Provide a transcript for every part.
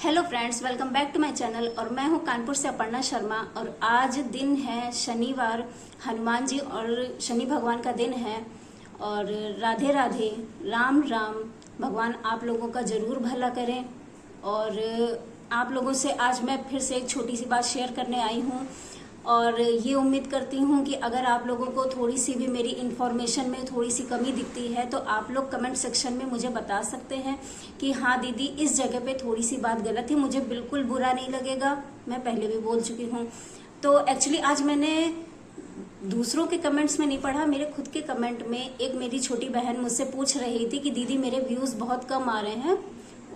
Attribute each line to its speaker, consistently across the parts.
Speaker 1: Hello friends, welcome back to my channel. और मैं हूं कानपुर से अपर्णा शर्मा। और आज दिन है शनिवार, हनुमान जी और शनि भगवान का दिन है। और राधे राधे, राम राम। भगवान आप लोगों का जरूर भला करें। और आप लोगों से आज मैं फिर से एक छोटी सी बात शेयर करने आई हूं। और ये उम्मीद करती हूँ कि अगर आप लोगों को थोड़ी सी भी मेरी इन्फॉर्मेशन में थोड़ी सी कमी दिखती है तो आप लोग कमेंट सेक्शन में मुझे बता सकते हैं कि हाँ दीदी, इस जगह पे थोड़ी सी बात गलत है। मुझे बिल्कुल बुरा नहीं लगेगा, मैं पहले भी बोल चुकी हूँ। तो एक्चुअली आज मैंने दूसरों के कमेंट्स में नहीं पढ़ा, मेरे खुद के कमेंट में एक मेरी छोटी बहन मुझसे पूछ रही थी कि दीदी मेरे व्यूज बहुत कम आ रहे हैं।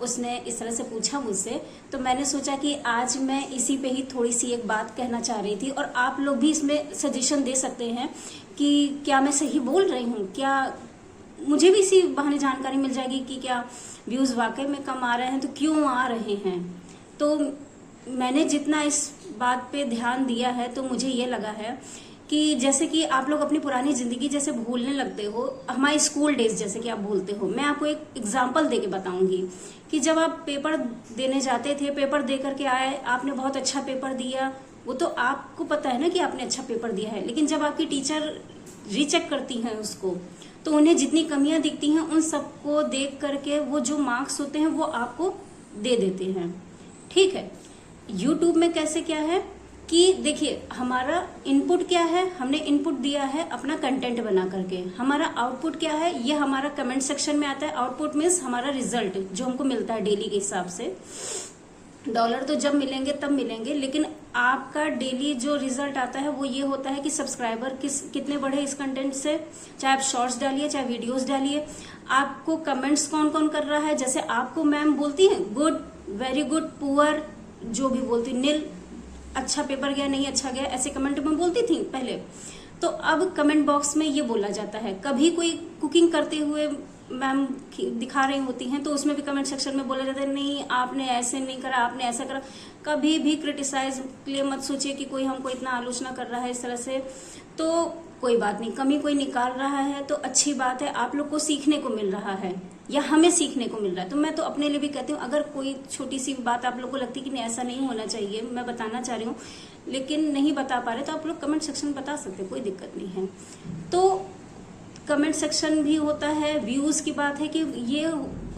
Speaker 1: उसने इस तरह से पूछा मुझसे, तो मैंने सोचा कि आज मैं इसी पे ही थोड़ी सी एक बात कहना चाह रही थी। और आप लोग भी इसमें सजेशन दे सकते हैं कि क्या मैं सही बोल रही हूँ, क्या मुझे भी इसी बहाने जानकारी मिल जाएगी कि क्या व्यूज वाकई में कम आ रहे हैं, तो क्यों आ रहे हैं। तो मैंने जितना इस बात पे ध्यान दिया है तो मुझे ये लगा है कि जैसे कि आप लोग अपनी पुरानी जिंदगी जैसे भूलने लगते हो, हमारे स्कूल डेज जैसे कि आप भूलते हो। मैं आपको एक एग्जांपल देके बताऊंगी कि जब आप पेपर देने जाते थे, पेपर दे करके आए, आपने बहुत अच्छा पेपर दिया, वो तो आपको पता है ना कि आपने अच्छा पेपर दिया है। लेकिन जब आपकी टीचर रीचेक करती हैं उसको, तो उन्हें जितनी कमियां दिखती हैं उन सबको देख करके वो जो मार्क्स होते हैं वो आपको दे देते हैं। ठीक है, यूट्यूब में कैसे क्या है कि देखिए, हमारा इनपुट क्या है, हमने इनपुट दिया है अपना कंटेंट बना करके। हमारा आउटपुट क्या है, ये हमारा कमेंट सेक्शन में आता है। आउटपुट मीन्स हमारा रिजल्ट जो हमको मिलता है डेली के हिसाब से। डॉलर तो जब मिलेंगे तब मिलेंगे, लेकिन आपका डेली जो रिजल्ट आता है वो ये होता है कि सब्सक्राइबर कितने बढ़े इस कंटेंट से। चाहे आप शॉर्ट्स डालिए, चाहे वीडियोस डालिए, आपको कमेंट्स कौन कौन कर रहा है। जैसे आपको मैम बोलती है गुड, वेरी गुड, पुअर, जो भी बोलती, नील, अच्छा पेपर गया, नहीं अच्छा गया, ऐसे कमेंट में बोलती थी पहले। तो अब कमेंट बॉक्स में ये बोला जाता है। कभी कोई कुकिंग करते हुए मैम दिखा रही होती हैं तो उसमें भी कमेंट सेक्शन में बोला जाता है नहीं आपने ऐसे नहीं करा, आपने ऐसा करा। कभी भी क्रिटिसाइज के लिए मत सोचिए कि कोई हमको इतना आलोचना कर रहा है इस तरह से। तो कोई बात नहीं, कमी कोई निकाल रहा है तो अच्छी बात है, आप लोग को सीखने को मिल रहा है या हमें सीखने को मिल रहा है। तो मैं तो अपने लिए भी कहती हूँ, अगर कोई छोटी सी बात आप लोग को लगती है कि नहीं ऐसा नहीं होना चाहिए, मैं बताना चाह रही हूँ लेकिन नहीं बता पा रहे, तो आप लोग कमेंट सेक्शन में बता सकते, कोई दिक्कत नहीं है। तो कमेंट सेक्शन भी होता है। व्यूज की बात है कि ये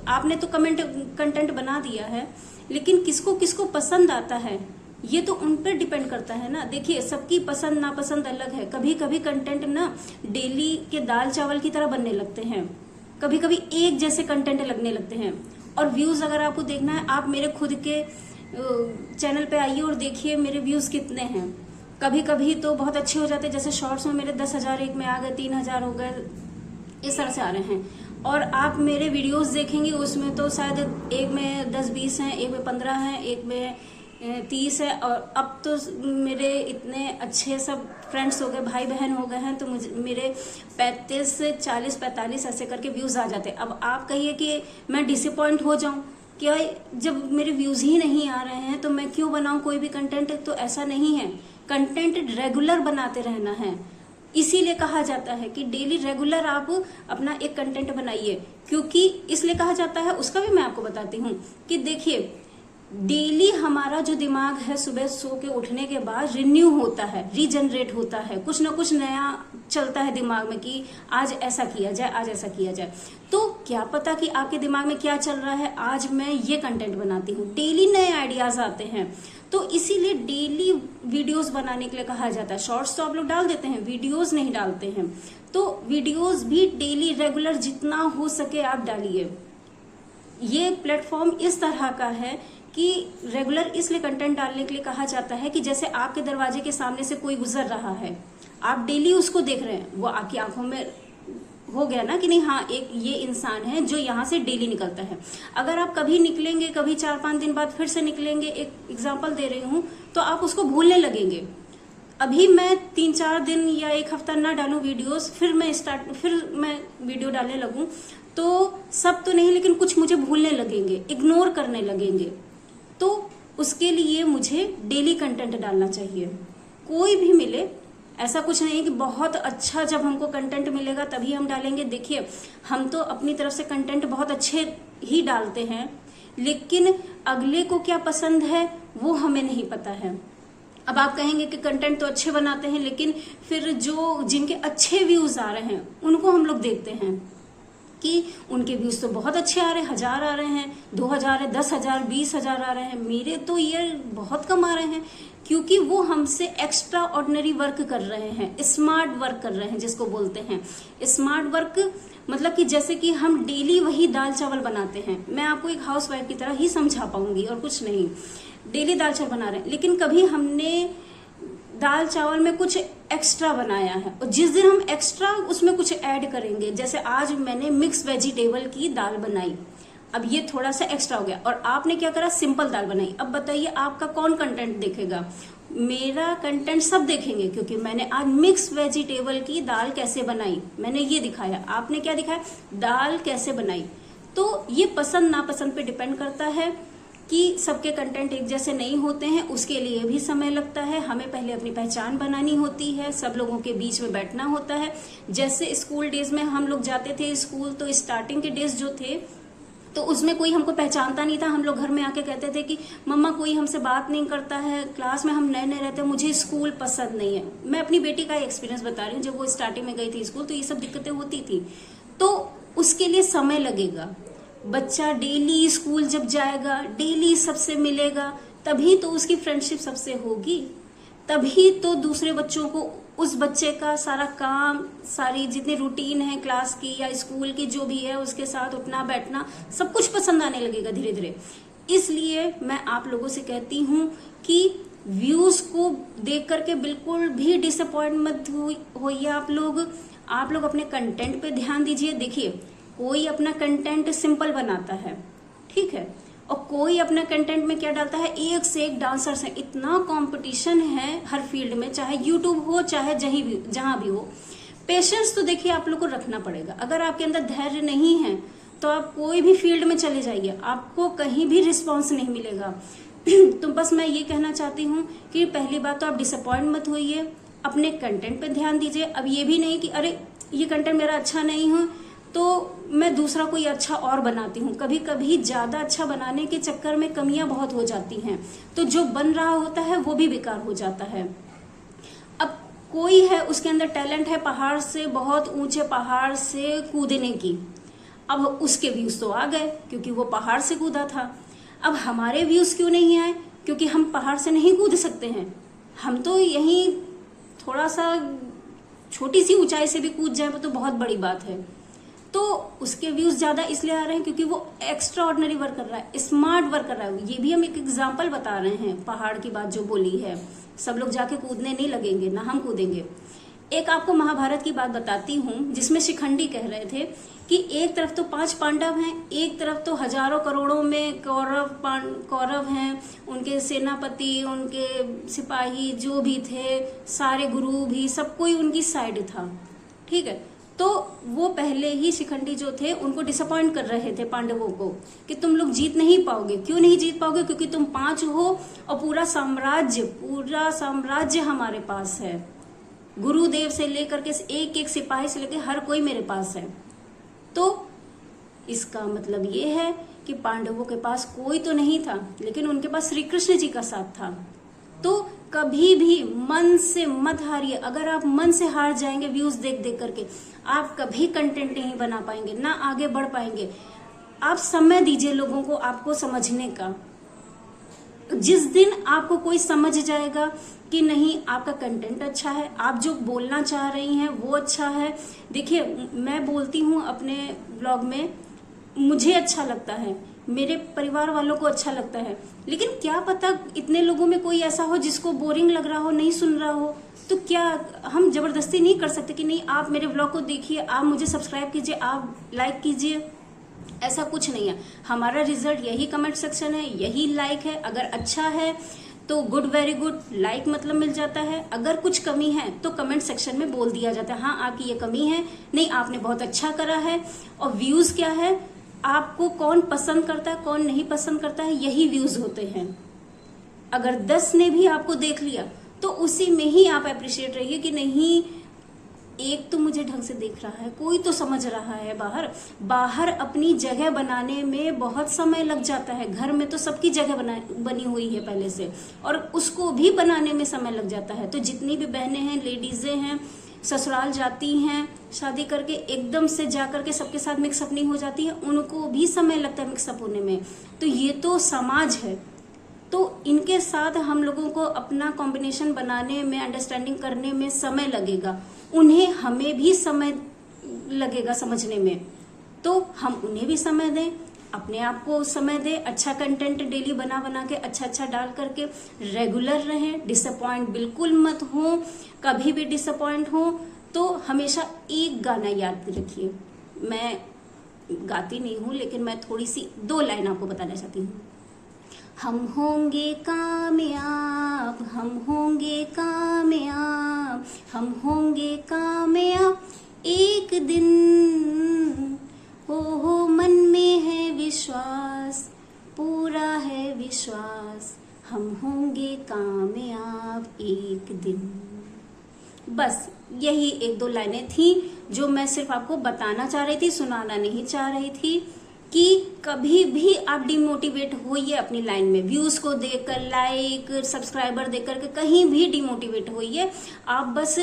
Speaker 1: आपने तो कंटेंट बना दिया है, लेकिन किसको किसको पसंद आता है ये तो उन पर डिपेंड करता है ना। देखिए, सबकी पसंद नापसंद अलग है। कभी कभी कंटेंट ना डेली के दाल चावल की तरह बनने लगते हैं, कभी कभी एक जैसे कंटेंट लगने लगते हैं। और व्यूज अगर आपको देखना है, आप मेरे खुद के चैनल पे आइए और देखिए मेरे व्यूज कितने हैं। कभी कभी तो बहुत अच्छे हो जाते हैं, जैसे शॉर्ट्स में मेरे 10,000 एक में आ गए, 3,000 हो गए, इस तरह से आ रहे हैं। और आप मेरे वीडियोस देखेंगे उसमें तो शायद एक में 10-20 हैं, एक में 15 हैं, एक में 30 है। और अब तो मेरे इतने अच्छे सब फ्रेंड्स हो गए, भाई बहन हो गए हैं, तो मुझे मेरे 35 से 40-45 ऐसे करके व्यूज आ जाते हैं। अब आप कहिए कि मैं डिसअपॉइंट हो जाऊं क्या, जब मेरे व्यूज ही नहीं आ रहे हैं तो मैं क्यों बनाऊं कोई भी कंटेंट। तो ऐसा नहीं है, कंटेंट रेगुलर बनाते रहना है। इसीलिए कहा जाता है कि डेली रेगुलर आप अपना एक कंटेंट बनाइए। क्योंकि इसलिए कहा जाता है, उसका भी मैं आपको बताती हूँ कि देखिए, डेली हमारा जो दिमाग है सुबह सो के उठने के बाद रिन्यू होता है, रीजनरेट होता है, कुछ ना कुछ नया चलता है दिमाग में कि आज ऐसा किया जाए, आज ऐसा किया जाए। तो क्या पता कि आपके दिमाग में क्या चल रहा है, आज मैं ये कंटेंट बनाती हूँ। डेली नए आइडियाज आते हैं, तो इसीलिए डेली वीडियोस बनाने के लिए कहा जाता है। शॉर्ट्स तो आप लोग डाल देते हैं, वीडियोस नहीं डालते हैं। तो वीडियोस भी डेली रेगुलर जितना हो सके आप डालिए। ये प्लेटफॉर्म इस तरह का है कि रेगुलर इसलिए कंटेंट डालने के लिए कहा जाता है कि जैसे आपके दरवाजे के सामने से कोई गुजर रहा है, आप डेली उसको देख रहे हैं, वो आपकी आंखों में हो गया ना कि नहीं, हाँ एक ये इंसान है जो यहाँ से डेली निकलता है। अगर आप कभी निकलेंगे, कभी 4-5 दिन बाद फिर से निकलेंगे, एक एग्जाम्पल दे रही हूँ, तो आप उसको भूलने लगेंगे। अभी मैं 3-4 दिन या एक हफ्ता ना डालूं वीडियोस, फिर मैं वीडियो डालने लगूं, तो सब तो नहीं लेकिन कुछ मुझे भूलने लगेंगे, इग्नोर करने लगेंगे। तो उसके लिए मुझे डेली कंटेंट डालना चाहिए, कोई भी मिले। ऐसा कुछ नहीं है कि बहुत अच्छा जब हमको कंटेंट मिलेगा तभी हम डालेंगे। देखिए, हम तो अपनी तरफ से कंटेंट बहुत अच्छे ही डालते हैं, लेकिन अगले को क्या पसंद है वो हमें नहीं पता है। अब आप कहेंगे कि कंटेंट तो अच्छे बनाते हैं, लेकिन फिर जो जिनके अच्छे व्यूज आ रहे हैं उनको हम लोग देखते हैं कि उनके व्यूज तो बहुत अच्छे आ रहे हैं, 1000 आ रहे हैं, 2000 है, 10,000, 20,000 आ रहे हैं, मेरे तो ये बहुत कम आ रहे हैं। क्योंकि वो हमसे एक्स्ट्रा ऑर्डिनरी वर्क कर रहे हैं, स्मार्ट वर्क कर रहे हैं, जिसको बोलते हैं स्मार्ट वर्क। मतलब कि जैसे कि हम डेली वही दाल चावल बनाते हैं, मैं आपको एक हाउसवाइफ की तरह ही समझा पाऊंगी और कुछ नहीं। डेली दाल चावल बना रहे हैं, लेकिन कभी हमने दाल चावल में कुछ एक्स्ट्रा बनाया है, और जिस दिन हम एक्स्ट्रा उसमें कुछ ऐड करेंगे, जैसे आज मैंने मिक्स वेजिटेबल की दाल बनाई, अब ये थोड़ा सा एक्स्ट्रा हो गया, और आपने क्या करा, सिंपल दाल बनाई। अब बताइए आपका कौन कंटेंट देखेगा? मेरा कंटेंट सब देखेंगे, क्योंकि मैंने आज मिक्स वेजिटेबल की दाल कैसे बनाई मैंने ये दिखाया। आपने क्या दिखाया? दाल कैसे बनाई। तो ये पसंद नापसंद पे डिपेंड करता है कि सबके कंटेंट एक जैसे नहीं होते हैं, उसके लिए भी समय लगता है। हमें पहले अपनी पहचान बनानी होती है, सब लोगों के बीच में बैठना होता है। जैसे स्कूल डेज में हम लोग जाते थे स्कूल, तो स्टार्टिंग के डेज जो थे तो उसमें कोई हमको पहचानता नहीं था। हम लोग घर में आके कहते थे कि मम्मा कोई हमसे बात नहीं करता है, क्लास में हम नए नए रहते हैं, मुझे स्कूल पसंद नहीं है। मैं अपनी बेटी का एक्सपीरियंस बता रही हूँ, जब वो स्टार्टिंग में गई थी स्कूल तो ये सब दिक्कतें होती थी। तो उसके लिए समय लगेगा। बच्चा डेली स्कूल जब जाएगा, डेली सबसे मिलेगा, तभी तो उसकी फ्रेंडशिप सबसे होगी, तभी तो दूसरे बच्चों को उस बच्चे का सारा काम, सारी जितनी रूटीन है क्लास की या स्कूल की जो भी है, उसके साथ उठना बैठना सब कुछ पसंद आने लगेगा धीरे धीरे। इसलिए मैं आप लोगों से कहती हूँ कि व्यूज को देख करके बिल्कुल भी डिसअपॉइंट मत होइए आप लोग अपने कंटेंट पे ध्यान दीजिए। देखिए, कोई अपना कंटेंट सिंपल बनाता है, ठीक है, और कोई अपना कंटेंट में क्या डालता है, एक से एक डांसर्स हैं, इतना कंपटीशन है हर फील्ड में, चाहे यूट्यूब हो चाहे जहां भी हो। पेशेंस तो देखिए आप लोग को रखना पड़ेगा। अगर आपके अंदर धैर्य नहीं है तो आप कोई भी फील्ड में चले जाइए, आपको कहीं भी रिस्पॉन्स नहीं मिलेगा। तो बस मैं ये कहना चाहती हूँ कि पहली बात तो आप डिसअपॉइंट मत होइए, अपने कंटेंट पे ध्यान दीजिए। अब ये भी नहीं कि अरे ये कंटेंट मेरा अच्छा नहीं है तो मैं दूसरा कोई अच्छा और बनाती हूँ। कभी कभी ज्यादा अच्छा बनाने के चक्कर में कमियां बहुत हो जाती हैं, तो जो बन रहा होता है वो भी बेकार हो जाता है। अब कोई है उसके अंदर टैलेंट है पहाड़ से, बहुत ऊंचे पहाड़ से कूदने की, अब उसके व्यूज तो आ गए क्योंकि वो पहाड़ से कूदा था। अब हमारे व्यूज क्यों नहीं आए? क्योंकि हम पहाड़ से नहीं कूद सकते हैं, हम तो यहीं थोड़ा सा छोटी सी ऊंचाई से भी कूद जाए वो तो बहुत बड़ी बात है। तो उसके व्यूज ज्यादा इसलिए आ रहे हैं क्योंकि वो एक्स्ट्रा ऑर्डिनरी वर्क कर रहा है, स्मार्ट वर्क कर रहा है। ये भी हम एक एग्जांपल बता रहे हैं, पहाड़ की बात जो बोली है। सब लोग जाके कूदने नहीं लगेंगे, ना हम कूदेंगे। एक आपको महाभारत की बात बताती हूँ, जिसमें शिखंडी कह रहे थे कि एक तरफ तो 5 पांडव हैं, एक तरफ तो हजारों करोड़ों में कौरव हैं, उनके सेनापति, उनके सिपाही जो भी थे, सारे गुरु भी, सब कोई उनकी साइड था, ठीक है। तो वो पहले ही शिखंडी जो थे उनको डिसअपॉइंट कर रहे थे पांडवों को कि तुम लोग जीत नहीं पाओगे। क्यों नहीं जीत पाओगे? क्योंकि तुम 5 हो और पूरा साम्राज्य हमारे पास है, गुरुदेव से लेकर के एक एक सिपाही से लेकर हर कोई मेरे पास है। तो इसका मतलब ये है कि पांडवों के पास कोई तो नहीं था, लेकिन उनके पास श्री कृष्ण जी का साथ था। तो कभी भी मन से मत हारिए। अगर आप मन से हार जाएंगे व्यूज देख देख करके, आप कभी कंटेंट नहीं बना पाएंगे, ना आगे बढ़ पाएंगे। आप समय दीजिए लोगों को आपको समझने का। जिस दिन आपको कोई समझ जाएगा कि नहीं आपका कंटेंट अच्छा है, आप जो बोलना चाह रही हैं वो अच्छा है। देखिए, मैं बोलती हूँ अपने ब्लॉग में, मुझे अच्छा लगता है, मेरे परिवार वालों को अच्छा लगता है, लेकिन क्या पता इतने लोगों में कोई ऐसा हो जिसको बोरिंग लग रहा हो, नहीं सुन रहा हो। तो क्या हम जबरदस्ती नहीं कर सकते कि नहीं आप मेरे ब्लॉग को देखिए, आप मुझे सब्सक्राइब कीजिए, आप लाइक कीजिए? ऐसा कुछ नहीं है। हमारा रिजल्ट यही कमेंट सेक्शन है, यही लाइक है। अगर अच्छा है तो गुड, वेरी गुड, लाइक मतलब मिल जाता है। अगर कुछ कमी है तो कमेंट सेक्शन में बोल दिया जाता है, हाँ आपकी ये कमी है, नहीं आपने बहुत अच्छा करा है। और व्यूज क्या है, आपको कौन पसंद करता है कौन नहीं पसंद करता है, यही व्यूज होते हैं। अगर 10 ने भी आपको देख लिया तो उसी में ही आप अप्रिशिएट रहिए कि नहीं एक तो मुझे ढंग से देख रहा है, कोई तो समझ रहा है। बाहर अपनी जगह बनाने में बहुत समय लग जाता है। घर में तो सबकी जगह बनी हुई है पहले से, और उसको भी बनाने में समय लग जाता है। तो जितनी भी बहनें हैं, लेडीजें हैं, ससुराल जाती हैं शादी करके, एकदम से जाकर के सबके साथ मिक्सअप नहीं हो जाती है, उनको भी समय लगता है मिक्सअप होने में। तो ये तो समाज है, तो इनके साथ हम लोगों को अपना कॉम्बिनेशन बनाने में, अंडरस्टैंडिंग करने में समय लगेगा। उन्हें हमें भी समय लगेगा समझने में, तो हम उन्हें भी समय दें, अपने आप को समय दें। अच्छा कंटेंट डेली बना के अच्छा डाल करके रेगुलर रहें। डिसअपॉइंट बिल्कुल मत हो, कभी भी डिसअपॉइंट हो तो हमेशा एक गाना याद रखिए। मैं गाती नहीं हूँ, लेकिन मैं थोड़ी सी 2 लाइन आपको बताना चाहती हूँ। हम होंगे कामयाब, हम होंगे कामयाब, हम होंगे कामयाब एक दिन। हो मन में है विश्वास, पूरा है विश्वास, हम होंगे कामयाब एक दिन। बस यही 1-2 लाइनें थी जो मैं सिर्फ आपको बताना चाह रही थी, सुनाना नहीं चाह रही थी। कि कभी भी आप डिमोटिवेट होइए अपनी लाइन में, व्यूज को देखकर, लाइक, सब्सक्राइबर देखकर के कहीं भी डिमोटिवेट होइए। आप बस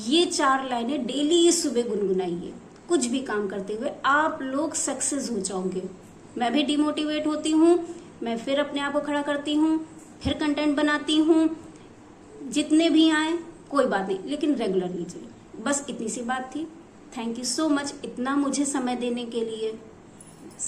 Speaker 1: ये 4 लाइनें डेली सुबह गुनगुनाइए। कुछ भी काम करते हुए आप लोग सक्सेस हो जाओगे। मैं भी डिमोटिवेट होती हूँ, मैं फिर अपने आप को खड़ा करती हूँ, फिर कंटेंट बनाती हूँ। जितने भी आए कोई बात नहीं, लेकिन रेगुलर लीजिए। बस इतनी सी बात थी। थैंक यू सो मच इतना मुझे समय देने के लिए। Yes.